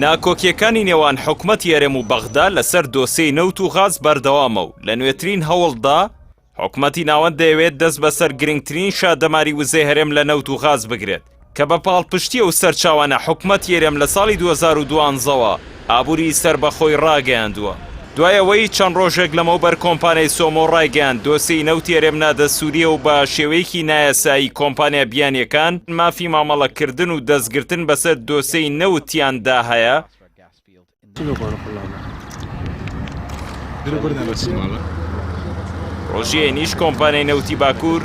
ناکۆکیەکانی نێوان حکومەتی هەرێم و بەغدا لەسەر دۆسەی نەوت و غاز بەردەوامە و لە نوێترین هەوڵدا حکومەتی ناوەند دەیەوێت دەست بەسەر گرنگترین شادەماری وزەی هەرێم لە نەوت و غاز بگرێت کە بە پاڵپشتیە و سەرچاوانە حکومەتی هەرێم لە ساڵی 2012ەوە ئابووری سەربەخۆی ڕاگەیاندووە. دوایەوەی چەند ڕۆژێک لەمەوبەر کۆمپانیای سۆمۆ ڕایگەیاند دۆسەی نەوتی هەرێم نادە سووریە و بە شێوەیەکی نایاسایی کۆمپانیا بیانیەکان مافی مامەڵەکردن و دەستگرتن بەسەر دۆسەی نەوتیاندا هەیە. ڕۆژێنیش کۆمپانیای نەوتی باکوور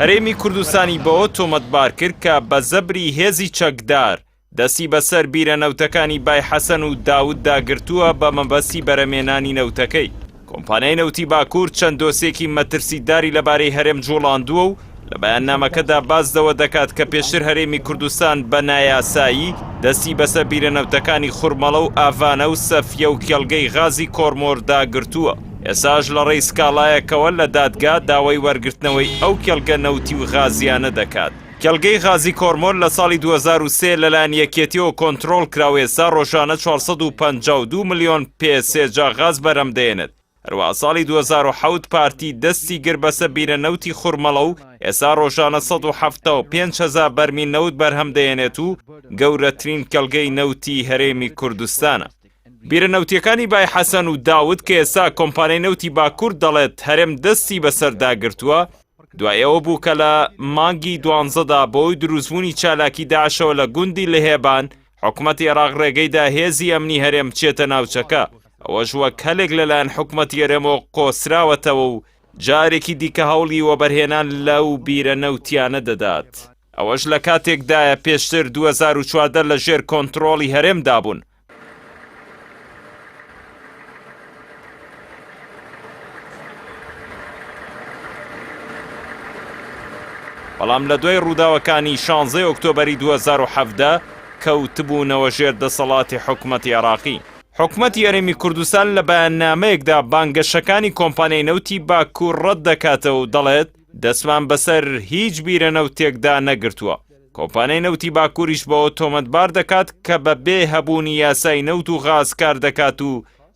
هەرێمی کوردستانی بەوە تۆمەتبار کرد کە بە زەبری هێزی چەکدار دەستی بەسەر بیرە نەوتەکانی بای حەسەن و داود داگرتووە بە مەبەستی بەرەمێنانی نەوتەکەی. کۆمپانیای نەوتی باکوور چەند دۆسێکی مەترسیداری لەبارەی هەرێم جوڵاندووە و لە بەیاننامەکەدا بازدەوە دەکات کە پێشتر هەرێمی کوردستان بە نایاسایی دەستی بەسەر بیرە نەوتەکانی خوڕمەڵە و ئاڤانە و سەفیە و کێڵگەی غازی کۆرمۆر داگرتووە. ئێساش لە ڕێی سکاڵایەکەوە لە دادگا داوای وەرگرتنەوەی ئەو کێڵگە نەوتی و غازیانە دەکات. کێڵگەی غازی کۆرمۆر لە ساڵی 2003 لەلایەن یەکێتیەوە کۆنتڕۆڵ کراوە ئێستا ڕۆژانە 452 ملیۆن پێ3 غاز بەرەم دێنێت. هەروەها ساڵی 2007 پارتی دەستی گر بەسەر بیرە نەوتی خوڕمەڵە و ئێستا ڕۆژانە 175,000 بەرمیل نەوت بەرهەم دێنێت و گەورەترین کێڵگەی نەوتی هەرێمی کوردستانە. بیرە نەوتیەکانی بای حەسەن و داود کە ئێستا کۆمپانیای نەوتی باکوور دەڵێت هەرێم دەستی بەسەرداگرتووە دوایەوە بوو کە لە مانگی 12دا بۆی دروستبوونی چالاکی داعشەوە لە گوندی لەهێبان حکوومەتی عێراق ڕێگەیدا هێزی ئەمنی هەرێم بچێتە ناوچەکە. ئەوەش وەک هەلێک لەلایەن حکوومەتی هەرێمەوە قۆسراوەتەوە و جارێکی دیکە هەوڵی وەبەرهێنان لەو بیرە نەوتیانە دەدات. ئەوەش لە کاتێکدایە پێشتر 2014 لە ژێر کۆنتڕۆڵی هەرێمدا بوون. بەڵام لە دوای ڕووداوەکانی 16 ئۆکتۆبەری 2017 کەوتبوونەوە ژێر دەسەڵاتی حکوومەتی عێراقی. حکوومەتی هەرێمی کوردستان لە بەیاننامەیەکدا بانگەشەکانی کۆمپانیای نەوتی باکوور ڕەت دەکاتەوە و دەڵێت دەستمان بەسەر هیچ بیرە نەوتێکدا نەگرتووە. کۆمپانیای نەوتی باکووریش بەوە تۆمەتبار دەکات کە بە بێ هەبوونی یاسای نەوت و غاز کار دەکات و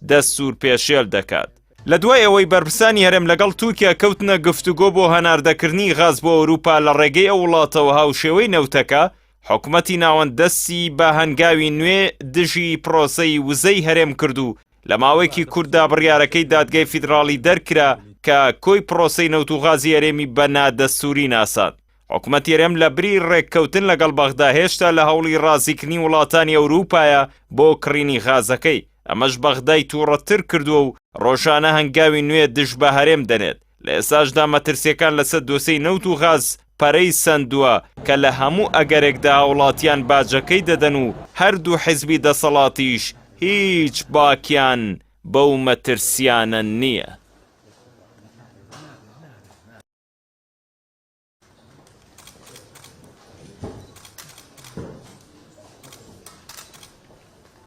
دەستور پێشێل دەکات. لە دوای ئەوەی بەرپرسانی هەرێم لەگەڵ تورکیا کەوتنە گفتوگۆ بۆ هەناردەکردنی غاز بۆ ئەوروپا لە ڕێگەی ئەو وڵاتەوە هاوشێوەی نەوتەکە، حکوومەتی ناوەند دەستی بە هەنگاوی نوێ دژی پرۆسەی وزەی هەرێم کرد و لە ماوەیەکی کووردا بڕیارەکەی دادگای فیدراڵی دەرکرا کە کۆی پرۆسەی نەوت و غازی هەرێمی بە نادەستوری ناسان. حکوومەتی هەرێم لە بری ڕێککەوتن لەگەڵ بەغدا هێشتا لە هەوڵی ڕازیکردنی وڵاتانی ئەوروپایە بۆ کڕینی غازەکەی. ئەمەش بەغدای تووڕەتر کردووە و ڕۆژانە هەنگاوی نوێ دژ بە هەرێم دەنێت. لە ئێساشدا مەترسیەکان لەسەر دۆسەی نەوت و غاز پەرەی سندووە کە لە هەموو ئەگەرێکدا وڵاتیان باجەکەی دەدەن و هەردوو حیزبی دەسەڵاتیش هیچ باکیان بەو مەترسیانە نییە.